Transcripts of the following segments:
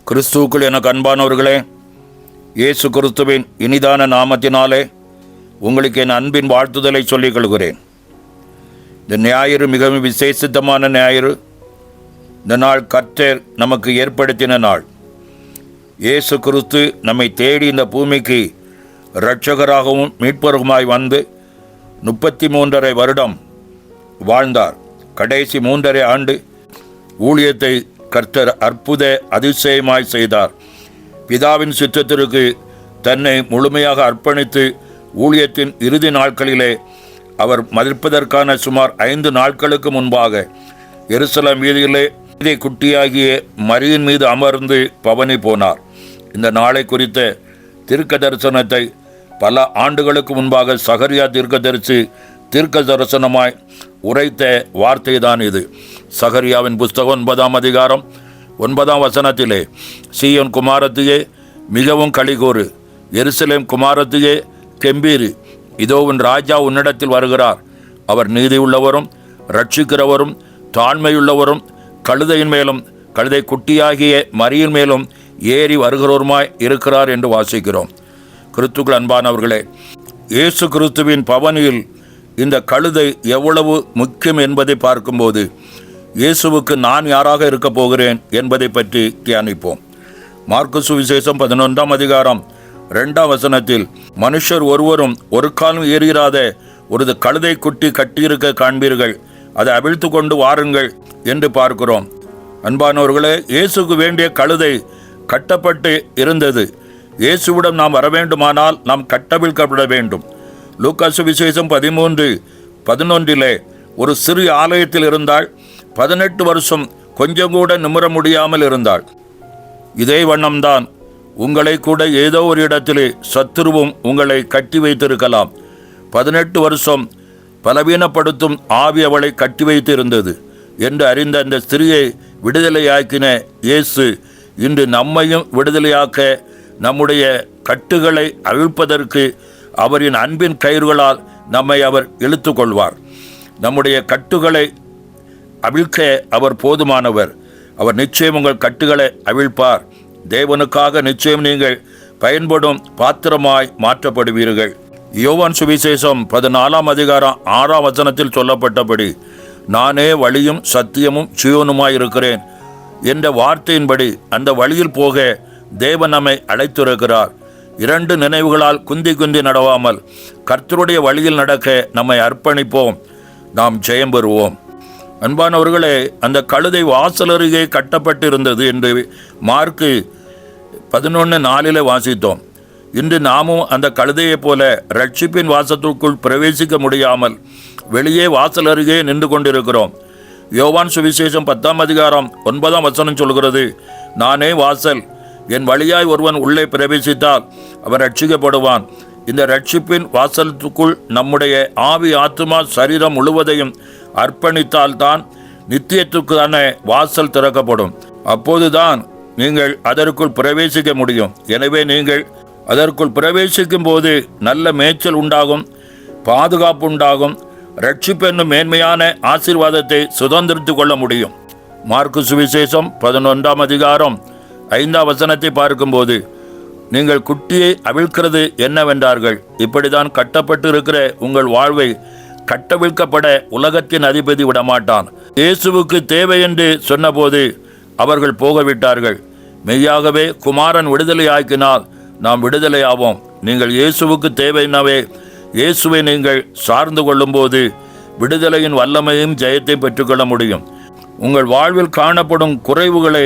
கிறிஸ்துவுக்குள் எனக்கு அன்பானவர்களே, இயேசு கிறிஸ்துவின் இனிதான நாமத்தினாலே உங்களுக்கு என் அன்பின் வாழ்த்துதலை சொல்லிக் கொள்கிறேன். இந்த ஞாயிறு மிகவும் விசேஷித்தமான ஞாயிறு. இந்த நாள் கர்த்தர் நமக்கு ஏற்படுத்தின நாள். இயேசு கிறிஸ்து நம்மை தேடி இந்த பூமிக்கு இரட்சகராகவும் மீட்பருமாய் வந்து 33.5 வருடம் வாழ்ந்தார். கடைசி 3.5 ஆண்டு ஊழியத்தை கர்த்தர் அற்புத அதிசயமாய் செய்தார். பிதாவின் சித்தத்திற்கு தன்னை முழுமையாக அர்ப்பணித்து ஊழியத்தின் இறுதி நாட்களிலே அவர் மதிப்பதற்கான சுமார் 5 நாட்களுக்கு முன்பாக எருசலேம் வீதியிலே குட்டியாகிய மரியின் மீது அமர்ந்து பவனி போனார். இந்த நாளை குறித்த தீர்க்க தரிசனத்தை பல ஆண்டுகளுக்கு முன்பாக சகரியா தீர்க்க தரிசனமாய் உரைத்த வார்த்தை தான் இது. சகரியாவின் புஸ்தகம் 9ஆம் அதிகாரம் 9ஆம் வசனத்திலே, சீயோன் குமாரத்தியே மிகவும் களிகூறு, எருசலேம் குமாரத்தியே கெம்பீரு, இதோ உன் ராஜா உன்னிடத்தில் வருகிறார். அவர் நீதியுள்ளவரும் ரட்சிக்கிறவரும் தாழ்மையுள்ளவரும் கழுதையின் மேலும் கழுதை குட்டியாகிய மரியின் மேலும் ஏறி வருகிறவருமாய் இருக்கிறார் என்று வாசிக்கிறோம். கிறிஸ்துவுக்குள் அன்பானவர்களே, இயேசு கிறிஸ்துவின் பவனியில் இந்த கழுதை எவ்வளவு முக்கியம் என்பதை பார்க்கும்போது இயேசுவுக்கு நான் யாராக இருக்க போகிறேன் என்பதை பற்றி தியானிப்போம். மார்க்கு சுவிசேஷம் 11ஆம் அதிகாரம் 2ஆம் வசனத்தில், மனுஷர் ஒருவரும் ஒரு காலம் ஏறிராத ஒரு கழுதை குட்டி கட்டியிருக்க காண்பீர்கள், அதை அவிழ்த்து கொண்டு வாருங்கள் என்று பார்க்கிறோம். அன்பானவர்களே, இயேசுக்கு வேண்டிய கழுதை கட்டப்பட்டு இருந்தது. இயேசுவிடம் நாம் வர வேண்டுமானால் நாம் கட்டவிழ்க்கப்பட வேண்டும். லூக்கா சுவிசேஷம் 13:11 ஒரு சிறு ஆலயத்தில் இருந்தாள். 18 வருஷம் கொஞ்சம் கூட நிமிர முடியாமல் இருந்தாள். இதே வண்ணம்தான் உங்களை கூட ஏதோ ஒரு இடத்திலே சத்துருவும் உங்களை கட்டி வைத்திருக்கலாம். 18 வருஷம் பலவீனப்படுத்தும் ஆவி அவளை கட்டி வைத்து இருந்தது என்று அறிந்த அந்த ஸ்திரியை விடுதலையாக்கின இயேசு இன்று நம்மையும் விடுதலையாக்க நம்முடைய கட்டுகளை அவிழ்ப்பதற்கு அவரின் அன்பின் கயிறுகளால் நம்மை அவர் இழுத்து கொள்வார். நம்முடைய கட்டுகளை அவிழ்க்க அவர் போதுமானவர். அவர் நிச்சயம் உங்கள் கட்டுகளை அவிழ்ப்பார். தேவனுக்காக நிச்சயம் நீங்கள் பயன்படும் பாத்திரமாய் மாற்றப்படுவீர்கள். யோவான் சுவிசேஷம் 14ஆம் அதிகாரம் 6ஆம் வசனத்தில் சொல்லப்பட்டபடி, நானே வழியும் சத்தியமும் ஜீவனுமாய் இருக்கிறேன் என்ற வார்த்தையின்படி அந்த வழியில் போக தேவன் நம்மை அழைத்திருக்கிறார். 2 நினைவுகளால் குந்தி நடவாமல் கர்த்தருடைய வழியில் நடக்க நம்மை அர்ப்பணிப்போம். நாம் ஜெயம் பெறுவோம். அன்பானவர்களே, அந்த கழுதை வாசல் அருகே கட்டப்பட்டிருந்தது என்று மார்க்கு 11:4 வாசித்தோம். இன்று நாமும் அந்த கழுதையைப் போல ரட்சிப்பின் வாசத்துக்குள் பிரவேசிக்க முடியாமல் வெளியே வாசல் அருகே நின்று கொண்டிருக்கிறோம். யோவான் சுவிசேஷம் 10ஆம் அதிகாரம் 9ஆம் வசனம் சொல்கிறது, நானே வாசல், என் வழியாய் ஒருவன் உள்ளே பிரவேசித்தால் அவன் ரட்சிக்கப்படுவான். இந்த ரட்சிப்பின் வாசலுக்குள் நம்முடைய ஆவி ஆத்துமா சரீரம் முழுவதையும் அர்ப்பணித்தால்தான் நித்தியத்துக்கான வாசல் திறக்கப்படும். அப்போதுதான் நீங்கள் அதற்குள் பிரவேசிக்க முடியும். எனவே நீங்கள் அதற்குள் பிரவேசிக்கும் போது நல்ல மேய்ச்சல் உண்டாகும், பாதுகாப்பு உண்டாகும், ரட்சிப்பு என்னும் மேன்மையான ஆசீர்வாதத்தை சுதந்திரித்து கொள்ள முடியும். மார்க்கு சுவிசேஷம் 11ஆம் அதிகாரம் 5ஆம் வசனத்தை பார்க்கும்போது, நீங்கள் குட்டியை அவிழ்க்கிறது என்னவென்றார்கள், இப்படிதான் கட்டப்பட்டு இருக்கிற உங்கள் வாழ்வை கட்டவிழ்க்கப்பட உலகத்தின் அதிபதி விடமாட்டான். இயேசுவுக்கு தேவை என்று சொன்னபோது அவர்கள் போகவிட்டார்கள். மெய்யாகவே குமாரன் விடுதலை ஆக்கினால் நாம் விடுதலை ஆவோம். நீங்கள் இயேசுவுக்கு தேவையினவே இயேசுவை நீங்கள் சார்ந்து கொள்ளும்போது விடுதலையின் வல்லமையும் ஜெயத்தையும் பெற்றுக்கொள்ள முடியும். உங்கள் வாழ்வில் காணப்படும் குறைவுகளை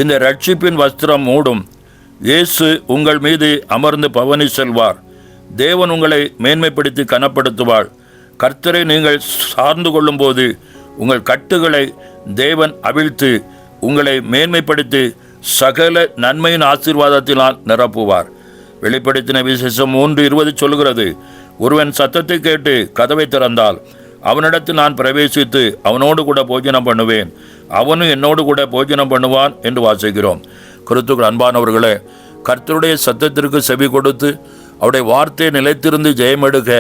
இந்த ரட்சிப்பின் வஸ்திரம் மூடும். இயேசு உங்கள் மீது அமர்ந்து பவனி செல்வார். தேவன் உங்களை மேன்மைப்படுத்தி கனப்படுத்துவார். கர்த்தரை நீங்கள் சார்ந்து கொள்ளும்போது உங்கள் கட்டுகளை தேவன் அவிழ்த்து உங்களை மேன்மைப்படுத்தி சகல நன்மையின் ஆசீர்வாதத்தினால் நிரப்புவார். வெளிப்படுத்தின விசேஷம் 3:20 சொல்கிறது, ஒருவன் சத்தத்தை கேட்டு கதவை திறந்தால் அவனிடத்தில் நான் பிரவேசித்து அவனோடு கூட போஜனம் பண்ணுவேன், அவனும் என்னோடு கூட போஜனம் பண்ணுவான் என்று வாசிக்கிறோம். கிறிஸ்துவுக்குள் அன்பானவர்களே, கர்த்தருடைய சத்தத்திற்கு செவி கொடுத்து அவருடைய வார்த்தையை நிலைத்திருந்து ஜெயமெடுக்க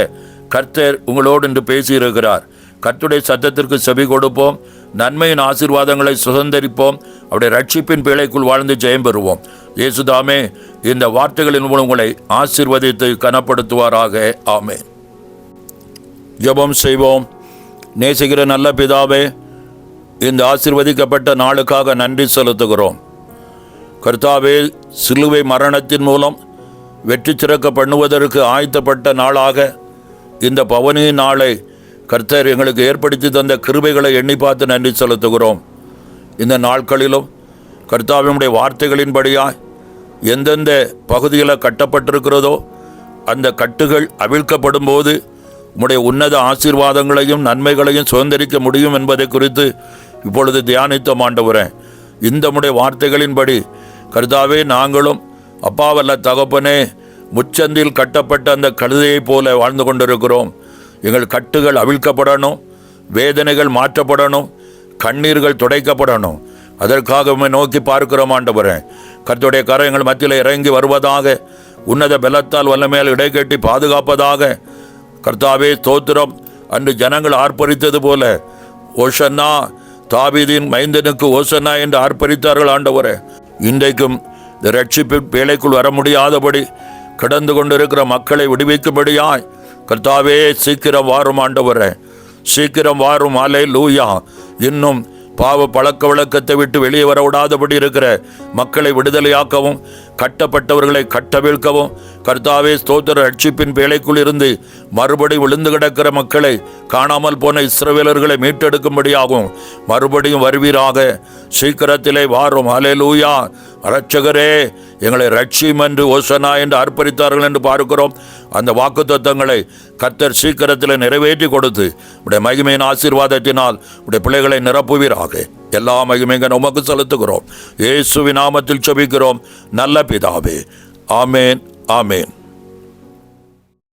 கர்த்தர் உங்களோடு என்று பேசியிருக்கிறார். கர்த்தருடைய சத்தத்திற்கு செவி கொடுப்போம். நன்மையின் ஆசீர்வாதங்களை சுதந்தரிப்போம். அவருடைய ரட்சிப்பின் பிழைக்குள் வாழ்ந்து ஜெயம் பெறுவோம். இயேசுதாமே இந்த வார்த்தைகளின் மூலம் உங்களை ஆசீர்வதித்து கனப்படுத்துவாராக. ஆமென். ஜெபம் செய்வோம். நேசிக்கிற நல்ல பிதாவே, இந்த ஆசீர்வதிக்கப்பட்ட நாளுக்காக நன்றி செலுத்துகிறோம். கர்த்தாவே, சிலுவை மரணத்தின் மூலம் வெற்றி சிறக்க பண்ணுவதற்கு ஆயத்தப்பட்ட நாளாக இந்த பவனி நாளை கர்த்தர் எங்களுக்கு ஏற்படுத்தி தந்த கிருபைகளை எண்ணி பார்த்து நன்றி செலுத்துகிறோம். இந்த நாட்களிலும் கர்த்தாவினுடைய வார்த்தைகளின்படியாய் எந்தெந்த பகுதியில் கட்டப்பட்டிருக்கிறதோ அந்த கட்டுகள் அவிழ்க்கப்படும் போது உம்முடைய உன்னத ஆசீர்வாதங்களையும் நன்மைகளையும் சுதந்திரிக்க முடியும் என்பதை குறித்து இப்பொழுது தியானித்தோம். ஆண்டவரே, இந்த உம்முடைய வார்த்தைகளின்படி கர்த்தாவே, நாங்களும் அப்பாவல்ல தகப்பனே, முச்சந்தில் கட்டப்பட்ட அந்த கழுதையைப் போல வாழ்ந்து கொண்டிருக்கிறோம். எங்கள் கட்டுகள் அவிழ்க்கப்படணும், வேதனைகள் மாற்றப்படணும், கண்ணீர்கள் துடைக்கப்படணும். அதற்காக உம்மை நோக்கி பார்க்கிறோம். ஆண்டவரே, கர்த்தருடைய கரம் எங்கள் மத்தியில் இறங்கி வருவதாக, உன்னத பலத்தால் வல்லமையால் இடைக்கட்டி பாதுகாப்பதாக. கர்த்தாவே, ஸ்தோத்திரம். அன்று ஜனங்கள் ஆர்ப்பரித்தது போல ஓசன்னா, தாவீதின் மைந்தனுக்கு ஓசன்னா என்று ஆர்ப்பரித்தார்கள். ஆண்டவரே, இன்றைக்கும் இந்த ரட்சிப்பு வேலைக்குள் வர முடியாதபடி கிடந்து கொண்டிருக்கிற மக்களை விடுவிக்கும்படியாய் கர்த்தாவே சீக்கிரம் வாரும். ஆண்டவரே, சீக்கிரம் வாரும். அல்லேலூயா. இன்னும் பாவ பழக்க வழக்கத்தை விட்டு வெளியே வர விடாதபடி இருக்கிற மக்களை விடுதலையாக்கவும், கட்டப்பட்டவர்களை கட்டவிழ்க்கவும் கர்த்தாவே ஸ்தோத்திர. ரட்சிப்பின் வேலைக்குள் இருந்து மறுபடி விழுந்து கிடக்கிற மக்களை, காணாமல் போன இஸ்ரவேலர்களை மீட்டெடுக்கும்படியாகும் மறுபடியும் வருவீராக. சீக்கிரத்திலே வாரும். அல்லேலூயா. இரட்சகரே, எங்களை ரட்சியும் என்று ஓசனா என்று அர்ப்பணித்தார்கள் என்று பார்க்கிறோம். அந்த வாக்குத்தத்தங்களை கர்த்தர் சீக்கிரத்தில் நிறைவேற்றி கொடுத்து உடைய மகிமையின் ஆசீர்வாதத்தினால் உடைய பிள்ளைகளை நிரப்புவீராக. எல்லா மகிமைகள் உமக்கு செலுத்துகிறோம். இயேசுவின் நாமத்தில் ஜெபிக்கிறோம் நல்ல பிதாவே. ஆமேன், ஆமேன்.